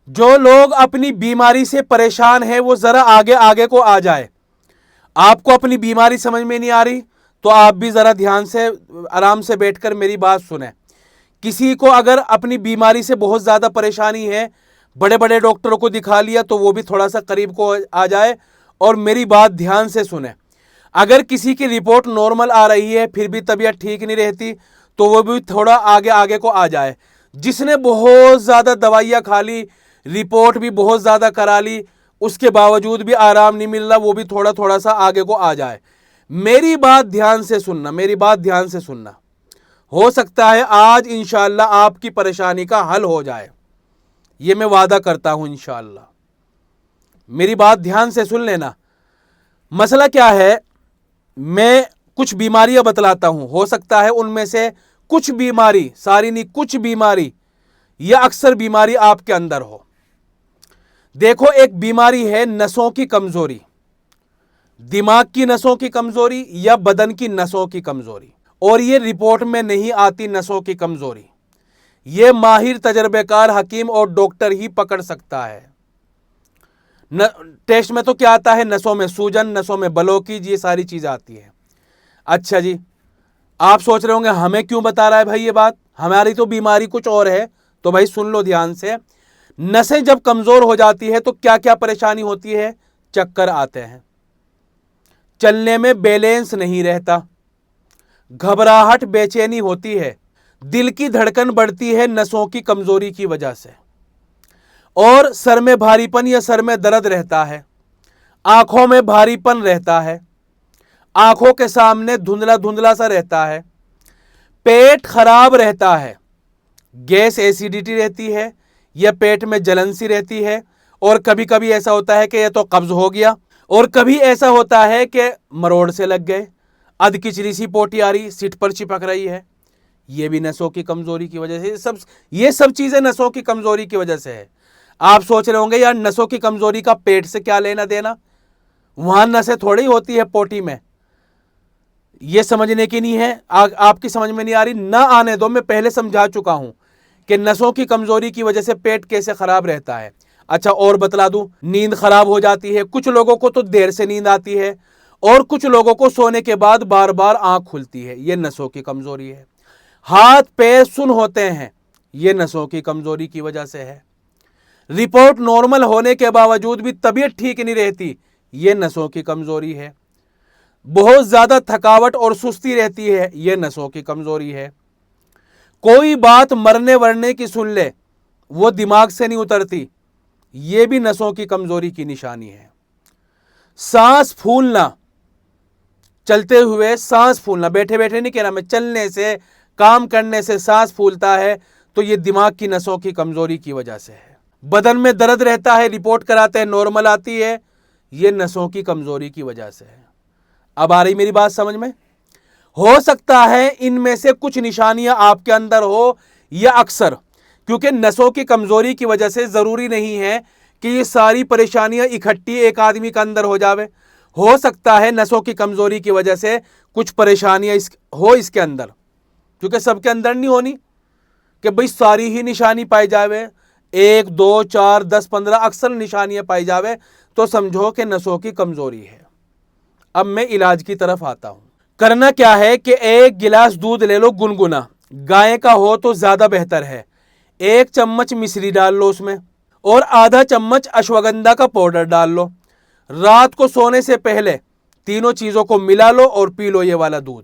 जो लोग अपनी बीमारी से परेशान हैं वो जरा आगे आगे को आ जाए। आपको अपनी बीमारी समझ में नहीं आ रही तो आप भी जरा ध्यान से आराम से बैठकर मेरी बात सुने। किसी को अगर अपनी बीमारी से बहुत ज्यादा परेशानी है, बड़े बड़े डॉक्टरों को दिखा लिया, तो वो भी थोड़ा सा करीब को आ जाए और मेरी बात ध्यान से सुने। अगर किसी की रिपोर्ट नॉर्मल आ रही है फिर भी तबीयत ठीक नहीं रहती तो वो भी थोड़ा आगे आगे को आ जाए। जिसने बहुत ज़्यादा दवाइयाँ खा ली, रिपोर्ट भी बहुत ज़्यादा करा ली, उसके बावजूद भी आराम नहीं मिल रहा, वो भी थोड़ा थोड़ा सा आगे को आ जाए। मेरी बात ध्यान से सुनना, मेरी बात ध्यान से सुनना। हो सकता है आज इंशाअल्लाह आपकी परेशानी का हल हो जाए, ये मैं वादा करता हूं इंशाअल्लाह। मेरी बात ध्यान से सुन लेना। मसला क्या है, मैं कुछ बीमारियां बतलाता हूं, हो सकता है उनमें से कुछ बीमारी, सारी नहीं, कुछ बीमारी या अक्सर बीमारी आपके अंदर हो। देखो, एक बीमारी है नसों की कमजोरी, दिमाग की नसों की कमजोरी या बदन की नसों की कमजोरी। और ये रिपोर्ट में नहीं आती नसों की कमजोरी, ये माहिर तजर्बेकार हकीम और डॉक्टर ही पकड़ सकता है। टेस्ट में तो क्या आता है, नसों में सूजन, नसों में ब्लॉकेज, ये सारी चीजें आती है। अच्छा जी, आप सोच रहे होंगे हमें क्यों बता रहा है भाई ये बात, हमारी तो बीमारी कुछ और है। तो भाई सुन लो ध्यान से। नसें जब कमजोर हो जाती है तो क्या क्या परेशानी होती है, चक्कर आते हैं, चलने में बैलेंस नहीं रहता, घबराहट बेचैनी होती है, दिल की धड़कन बढ़ती है नसों की कमजोरी की वजह से, और सर में भारीपन या सर में दर्द रहता है, आंखों में भारीपन रहता है, आंखों के सामने धुंधला धुंधला सा रहता है, पेट खराब रहता है, गैस एसिडिटी रहती है या पेट में जलन सी रहती है, और कभी कभी ऐसा होता है कि ये तो कब्ज हो गया, और कभी ऐसा होता है कि मरोड़ से लग गए, अधकिचरी सी पोटी आ रही, सीट पर चिपक रही है। ये भी नसों की कमजोरी की वजह से, ये सब चीजें नसों की कमजोरी की वजह से है। आप सोच रहे होंगे यार नसों की कमजोरी का पेट से क्या लेना देना, वहां नसें थोड़ी होती है पोटी में, ये समझने की नहीं है। आपकी समझ में नहीं आ रही ना, आने दो, मैं पहले समझा चुका हूं कि नसों की कमजोरी की वजह से पेट कैसे खराब रहता है। अच्छा और बतला दूं, नींद खराब हो जाती है, कुछ लोगों को तो देर से नींद आती है और कुछ लोगों को सोने के बाद बार बार आंख खुलती है, ये नसों की कमजोरी है। हाथ पैर सुन होते हैं, ये नसों की कमजोरी की वजह से है। रिपोर्ट नॉर्मल होने के बावजूद भी तबीयत ठीक नहीं रहती, ये नसों की कमजोरी है। बहुत ज्यादा थकावट और सुस्ती रहती है, ये नसों की कमजोरी है। कोई बात मरने वरने की सुन ले, वो दिमाग से नहीं उतरती, ये भी नसों की कमजोरी की निशानी है। सांस फूलना, चलते हुए सांस फूलना, बैठे बैठे नहीं कह रहा मैं, चलने से, काम करने से सांस फूलता है, तो ये दिमाग की नसों की कमजोरी की वजह से है। बदन में दर्द रहता है, रिपोर्ट कराते हैं नॉर्मल आती है, ये नसों की कमजोरी की वजह से है। अब आ रही मेरी बात समझ में? हो सकता है इनमें से कुछ निशानियां आपके अंदर हो या अक्सर, क्योंकि नसों की कमजोरी की वजह से जरूरी नहीं है कि ये सारी परेशानियां इकट्ठी एक आदमी के अंदर हो जावे। हो सकता है नसों की कमजोरी की वजह से कुछ परेशानियां इसके अंदर, क्योंकि सबके अंदर नहीं होनी कि भाई सारी ही निशानी पाई जावे, 1 2 4 10 15 अक्सर निशानियां पाई जावे, तो समझो कि नसों की कमजोरी है। अब मैं इलाज की तरफ आता हूं। करना क्या है कि 1 गिलास दूध ले लो गुनगुना, गाय का हो तो ज्यादा बेहतर है, 1 चम्मच मिश्री डाल लो उसमें, और आधा चम्मच अश्वगंधा का पाउडर डाल लो। रात को सोने से पहले तीनों चीजों को मिला लो और पी लो ये वाला दूध।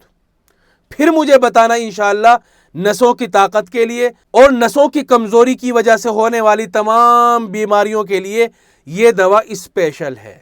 फिर मुझे बताना इंशाअल्लाह, नसों की ताकत के लिए और नसों की कमजोरी की वजह से होने वाली तमाम बीमारियों के लिए ये दवा स्पेशल है।